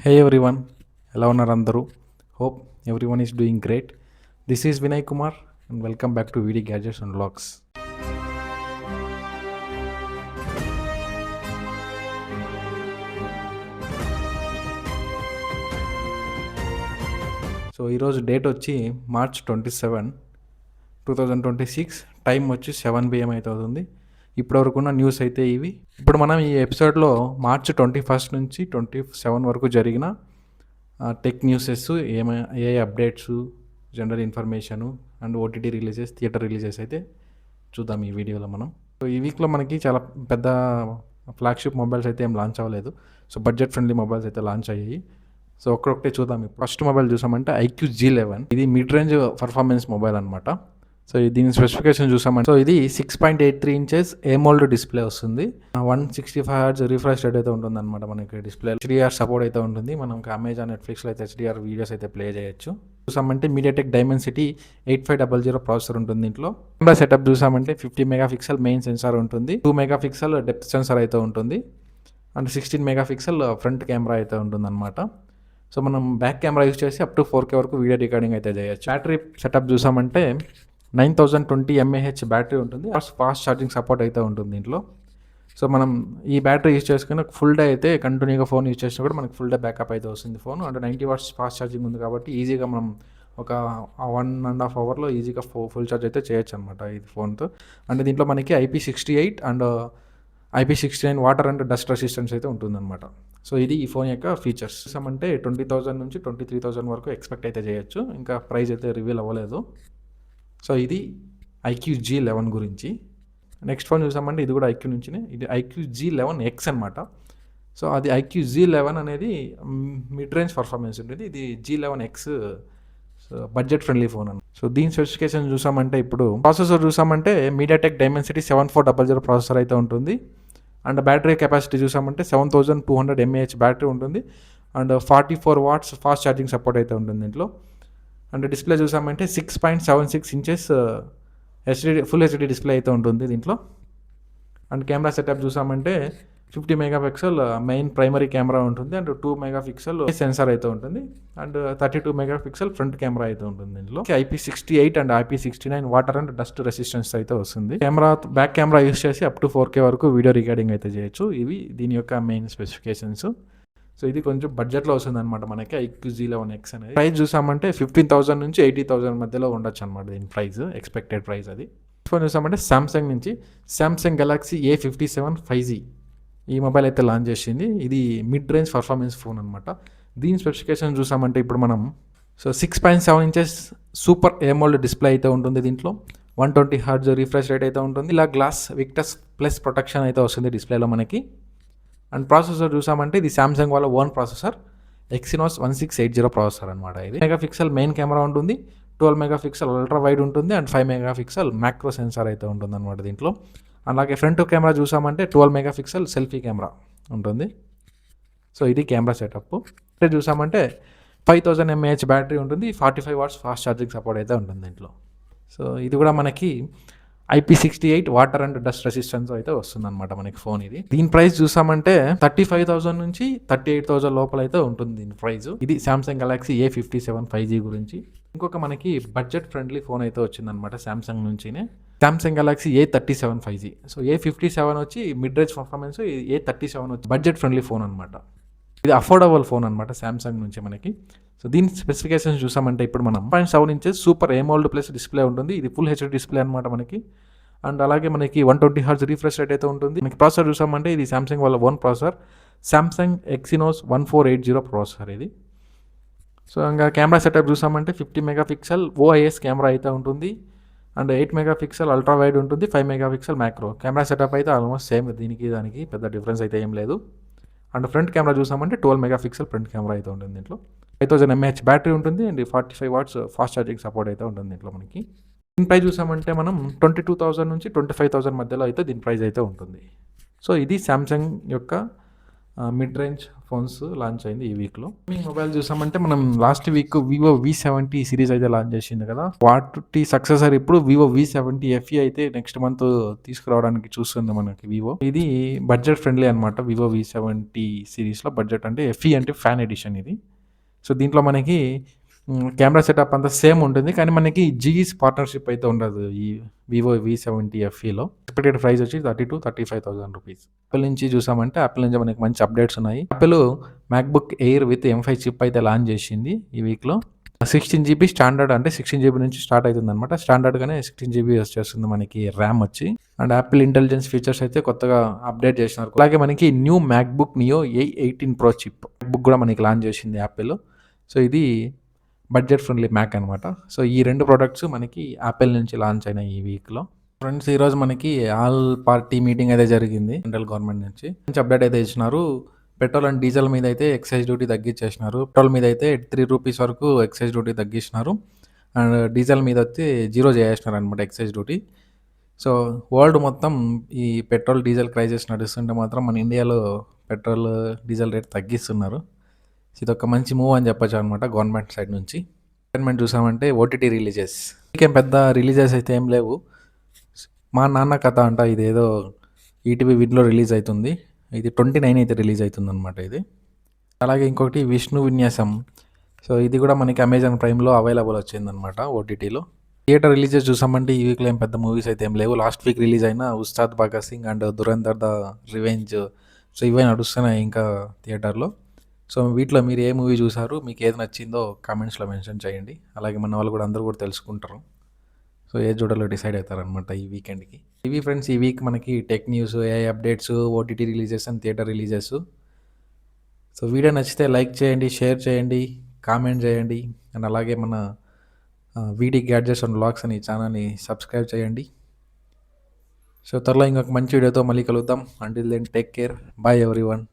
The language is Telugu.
Hey everyone, ఎలా ఉన్నారు అందరూ? Hope everyone is doing great. This is Vinay Kumar and welcome back to వీడి గ్యాడ్జెట్స్ అండ్ వ్లాగ్స్. సో ఈరోజు డేట్ వచ్చి మార్చ్ 27, 2026. టైం వచ్చి 7 PM అవుతుంది. ఇప్పటివరకున్న న్యూస్ అయితే ఇవి. ఇప్పుడు మనం ఈ ఎపిసోడ్లో మార్చ్ 21 నుంచి 27 వరకు జరిగిన టెక్ న్యూసెస్, ఏ updates, general information and OTT releases, theatre releases అయితే చూద్దాం ఈ వీడియోలో మనం. సో ఈ వీక్లో మనకి చాలా పెద్ద ఫ్లాగ్షిప్ మొబైల్స్ అయితే ఏం లాంచ్ అవ్వలేదు. సో బడ్జెట్ ఫ్రెండ్లీ మొబైల్స్ అయితే లాంచ్ అయ్యాయి. సో ఒక్కొక్కటే చూద్దాం. ఫస్ట్ మొబైల్ చూసామంటే IQ G11. ఇది మిడ్ రేంజ్ పర్ఫార్మెన్స్ మొబైల్ అనమాట. సో దీని స్పెసిఫికేషన్ చూసామంటే, సో ఇది 6.83 ఇంచెస్ AMOLED డిస్ప్లే వస్తుంది. 165 Hz రిఫ్రెష్ రేట్ అయితే ఉంటుంది అనమాట. మనకి డిస్ప్లే HDR సపోర్ట్ అయితే ఉంటుంది. మనం అమెజాన్, నెట్ఫ్లిక్స్లో అయితే HDR వీడియోస్ అయితే ప్లే చేయొచ్చు. చూసామంటే MediaTek Dimensity 8500 ప్రాసెసర్ ఉంటుంది దీంట్లో. కెమెరా సెటప్ చూసామంటే 50 మెగాపిక్సెల్ మెయిన్ సెన్సార్ ఉంటుంది, 2 మెగాపిక్సెల్ డెప్త్ సెన్సార్ అయితే ఉంటుంది అండ్ 16 మెగాపిక్సెల్ ఫ్రంట్ కెమెరా అయితే ఉంటుంది అనమాట. సో మనం బ్యాక్ కెమెరా యూస్ చేసి అప్ టు 4K వరకు వీడియో రికార్డింగ్ అయితే చేయొచ్చు. బ్యాటరీ సెటప్ చూసామంటే 9020 mAh బ్యాటరీ ఉంటుంది. ఫాస్ట్ ఛార్జింగ్ సపోర్ట్ అయితే ఉంటుంది దీంట్లో. సో మనం ఈ బ్యాటరీ యూస్ చేసుకుని ఫుల్ డే అయితే కంటిన్యూగా ఫోన్ యూస్ చేసినా కూడా మనకి ఫుల్ డే బ్యాకప్ అయితే వస్తుంది ఫోన్. అంటే 90 watts ఫాస్ట్ ఛార్జింగ్ ఉంది కాబట్టి ఈజీగా మనం ఒక 1.5 hourలో ఈజీగా ఫుల్ ఛార్జ్ అయితే చేయొచ్చు అనమాట ఇది ఫోన్తో. అంటే దీంట్లో మనకి IP68 and IP69 water and dust resistance అయితే ఉంటుందన్నమాట. సో ఇది ఈ ఫోన్ యొక్క ఫీచర్స్. అంటే 20,000 నుంచి 23,000 వరకు ఎక్స్పెక్ట్ అయితే చేయొచ్చు. ఇంకా ప్రైస్ అయితే రివీల్ అవ్వలేదు. సో ఇది IQ G11 గురించి. నెక్స్ట్ ఫోన్ చూసామంటే ఇది కూడా IQ నుంచినే. ఇది IQ G11X అనమాట. సో అది IQ G11 అనేది మిడ్ రేంజ్ పర్ఫార్మెన్స్ ఉంటుంది. ఇది G11X బడ్జెట్ ఫ్రెండ్లీ ఫోన్ అని. సో దీని స్పెసిఫికేషన్ చూసామంటే, ఇప్పుడు ప్రాసెసర్ చూసామంటే MediaTek Dimensity 7400 ప్రాసెసర్ అయితే ఉంటుంది. అండ్ బ్యాటరీ కెపాసిటీ చూసామంటే 7200 mAh బ్యాటరీ ఉంటుంది and 44 watts fast charging support అయితే ఉంటుంది దీంట్లో. అండ్ డిస్ప్లే చూసామంటే 6.76 ఇంచెస్ ఫుల్ హెచ్డి డిస్ప్లే అయితే ఉంటుంది దీంట్లో. అండ్ కెమెరా సెటప్ చూసామంటే 50 మెగాపిక్సెల్ మెయిన్ ప్రైమరీ కెమెరా ఉంటుంది అండ్ 2 మెగాపిక్సెల్ సెన్సార్ అయితే ఉంటుంది అండ్ 32 మెగాపిక్సెల్ ఫ్రంట్ కెమెరా అయితే ఉంటుంది దీంట్లో. IP68 and IP69 water and dust resistance అయితే వస్తుంది. కెమెరా బ్యాక్ కెమెరా యూస్ చేసి అప్ టు 4K వరకు వీడియో రికార్డింగ్ అయితే చేయొచ్చు. ఇవి దీని యొక్క మెయిన్ స్పెసిఫికేషన్స్. సో ఇది కొంచెం బడ్జెట్లో వస్తుంది అనమాట మనకి IQ G11X అనేది. ప్రైస్ చూసామంటే 15,000 నుంచి 80,000 మధ్యలో ఉండొచ్చు అనమాట దీని ప్రైస్, ఎక్స్పెక్టెడ్ ప్రైస్ అది. ఫోన్ చూసామంటే సామ్సంగ్ నుంచి సామ్సంగ్ గెలాక్సీ A57 5G ఈ మొబైల్ అయితే లాంచ్ చేసింది. ఇది మిడ్ రేంజ్ పర్ఫార్మెన్స్ ఫోన్ అనమాట. దీని స్పెసిఫికేషన్ చూసామంటే ఇప్పుడు మనం, so 6.7 inches super AMOLED display అయితే ఉంటుంది దీంట్లో. 120 Hz రిఫ్రెష్ రేట్ అయితే ఉంటుంది. ఇలా గ్లాస్ విక్టస్ ప్లస్ ప్రొటెక్షన్ అయితే వస్తుంది డిస్ప్లేలో మనకి. అండ్ ప్రాసెసర్ చూసామంటే ఇది సామ్సంగ్ వాళ్ళ ఓన్ ప్రాసెసర్, Exynos 1680 ప్రాసెసర్ అనమాట. ఇది మెగాపిక్సెల్ మెయిన్ కెమెరా ఉంటుంది, 12 మెగాపిక్సెల్ అల్ట్రా వైడ్ ఉంటుంది అండ్ 5 మెగాపిక్సెల్ మ్యాక్రో సెన్సార్ అయితే ఉంటుంది అనమాట దీంట్లో. అలాగే ఫ్రంట్ కెమెరా చూసామంటే 12 మెగాపిక్సెల్ సెల్ఫీ కెమెరా ఉంటుంది. సో ఇది కెమెరా సెటప్. చూసామంటే 5000 mAh బ్యాటరీ ఉంటుంది, 45 watts ఫాస్ట్ ఛార్జింగ్ సపోర్ట్ అయితే ఉంటుంది దీంట్లో. సో ఇది కూడా మనకి IP68 water and dust resistance అయితే వస్తుంది అనమాట మనకి ఫోన్ ఇది. దీని ప్రైస్ చూసామంటే 35,000 నుంచి 38,000 లోపల అయితే ఉంటుంది దీని ప్రైస్. ఇది సామ్సంగ్ గెలాక్సీ A57 5G గురించి. ఇంకొక మనకి బడ్జెట్ ఫ్రెండ్లీ ఫోన్ అయితే వచ్చింది అనమాట సామ్సంగ్ నుంచినే, Samsung Galaxy A37 5G. So A57 వచ్చి మిడ్ రేంజ్ పర్ఫార్మెన్స్, A37 వచ్చి బడ్జెట్ ఫ్రెండ్లీ ఫోన్ అనమాట. ఇది అఫోర్డబుల్ ఫోన్ అనమాట సామ్సంగ్ నుంచి మనకి. సో దీని స్పెసిఫికేషన్స్ చూసామంటే ఇప్పుడు మనం 0.7 inches super AMOLED plus display ఉంటుంది. ఇది ఫుల్ హెచ్డి డిస్ప్లే అనమాట మనకి. అండ్ అలాగే మనకి 120 Hz రిఫ్రెష్ రేట్ అయితే ఉంటుంది. మనకి ప్రాసెసర్ చూసామంటే ఇది సామ్సంగ్ వాళ్ళ own processor, Samsung Exynos 1480 processor ఇది. సో ఇంకా కెమెరా సెటప్ చూసామంటే 50 మెగాపిక్సెల్ OIS కెమెరా అయితే ఉంటుంది అండ్ 8 మెగాపిక్సెల్ అల్ట్రా వైడ్ ఉంటుంది, 5 మెగాపిక్సెల్ మ్యాక్రో. కెమెరా సెటప్ అయితే ఆల్మోస్ట్ సేమ్, దానికి పెద్ద డిఫరెన్స్ అయితే ఏం లేదు. అండ్ ఫ్రంట్ కెమెరా చూసామంటే 12 మెగాపిక్సెల్ ఫ్రంట్ కెమెరా అయితే ఉంటుంది దీంట్లో. 5000 mAh బ్యాటరీ ఉంటుంది and 45 watts fast charging support అయితే ఉంటుంది దీంట్లో మనకి. దీని ప్రైస్ చూసామంటే మనం 22,000 నుంచి 25,000 మధ్యలో అయితే దీని ప్రైస్ అయితే ఉంటుంది. సో ఇది సామ్సంగ్ యొక్క మిడ్ రేంజ్ ఫోన్స్ లాంచ్ అయింది ఈ వీక్లో. మీ మొబైల్ చూసామంటే మనం last week Vivo V70 series అయితే లాంచ్ చేసింది కదా, వాటి సక్సెసర్ ఇప్పుడు వివో V70 FE అయితే నెక్స్ట్ మంత్ తీసుకురావడానికి చూస్తుంది మనకి వివో. ఇది బడ్జెట్ ఫ్రెండ్లీ అనమాట. వివో V70 సిరీస్లో బడ్జెట్ అంటే FE అంటే ఫ్యాన్ ఎడిషన్ ఇది. సో దీంట్లో మనకి కెమెరా సెటప్ అంతా సేమ్ ఉంటుంది, కానీ మనకి జీఈస్ పార్ట్నర్షిప్ అయితే ఉండదు ఈ వివో V70 FEలో. ఎక్స్పెక్టెడ్ ప్రైస్ వచ్చి 30,000 to 35,000 రూపీస్. యాపిల్ నుంచి చూసామంటే యాపిల్ నుంచి మనకి మంచి అప్డేట్స్ ఉన్నాయి. Apple MacBook air with M5 chip అయితే లాంచ్ చేసింది ఈ వీక్లో. 16GB స్టాండర్డ్, అంటే 16GB నుంచి స్టార్ట్ అవుతుంది అనమాట. స్టాండర్డ్గానే 16GB వచ్చేస్తుంది మనకి ర్యామ్ వచ్చి. అండ్ యాపిల్ ఇంటెలిజెన్స్ ఫీచర్స్ అయితే కొత్తగా అప్డేట్ చేసినారు. అలాగే మనకి new MacBook neo A18 Pro chip MacBook కూడా మనకి లాంచ్ చేసింది యాపిల్. సో ఇది బడ్జెట్ ఫ్రెండ్లీ మ్యాక్ అనమాట. సో ఈ 2 ప్రోడక్ట్స్ మనకి యాపిల్ నుంచి లాంచ్ అయినాయి ఈ వీక్లో. ఫ్రెండ్స్, ఈరోజు మనకి ఆల్ పార్టీ మీటింగ్ అయితే జరిగింది సెంట్రల్ గవర్నమెంట్ నుంచి. మంచి అప్డేట్ అయితే ఇచ్చినారు. పెట్రోల్ అండ్ డీజిల్ మీద అయితే ఎక్సైజ్ డ్యూటీ తగ్గించేసినారు. పెట్రోల్ మీద అయితే 3 రూపీస్ వరకు ఎక్సైజ్ డ్యూటీ తగ్గించినారు. అండ్ డీజిల్ మీద వచ్చి 0 చేసేసినారు అనమాట ఎక్సైజ్ డ్యూటీ. సో వరల్డ్ మొత్తం ఈ పెట్రోల్ డీజిల్ క్రైసిస్ నడుస్తుంటే మాత్రం మన ఇండియాలో పెట్రోల్ డీజిల్ రేట్ తగ్గిస్తున్నారు. ఇది ఒక మంచి మూవ్ అని చెప్పొచ్చు అనమాట గవర్నమెంట్ సైడ్ నుంచి. గవర్నమెంట్ చూసామంటే ఓటీటీ రిలీజెస్, ఇంకేం పెద్ద రిలీజెస్ అయితే ఏం లేవు. మా నాన్న కథ అంట, ఇదేదో ఈటీవీ విన్లో రిలీజ్ అవుతుంది. ఇది 29 అయితే రిలీజ్ అవుతుంది అనమాట ఇది. అలాగే ఇంకొకటి విష్ణు విన్యాసం. సో ఇది కూడా మనకి అమెజాన్ ప్రైమ్లో అవైలబుల్ వచ్చిందనమాట ఓటీటీలో. థియేటర్ రిలీజెస్ చూసామంటే ఈ వీక్లో ఏం పెద్ద మూవీస్ అయితే ఏం లేవు. లాస్ట్ వీక్ రిలీజ్ అయిన Ustaad Bhagat Singh and Dhurandhar the revenge, so ఇవే నడుస్తున్నాయి ఇంకా థియేటర్లో. సో వీటిలో మీరు ఏ మూవీ చూసారు, మీకు ఏది నచ్చిందో కామెంట్స్లో మెన్షన్ చేయండి. అలాగే మన వాళ్ళు కూడా అందరూ కూడా తెలుసుకుంటారు. సో ఏ చూడాలో డిసైడ్ అవుతారనమాట ఈ వీకెండ్కి. ఇవి ఫ్రెండ్స్ ఈ వీక్ మనకి tech news, AI updates, OTT releases and theatre releases. So video నచ్చితే లైక్ చేయండి, షేర్ చేయండి, కామెంట్ చేయండి. అండ్ అలాగే మన వీడి గ్యాడ్జెట్స్ అండ్ వ్లాగ్స్ అని ఛానల్ని సబ్స్క్రైబ్ చేయండి. సో త్వరలో ఇంకొక మంచి వీడియోతో మళ్ళీ కలుద్దాం. Until then take care, bye everyone.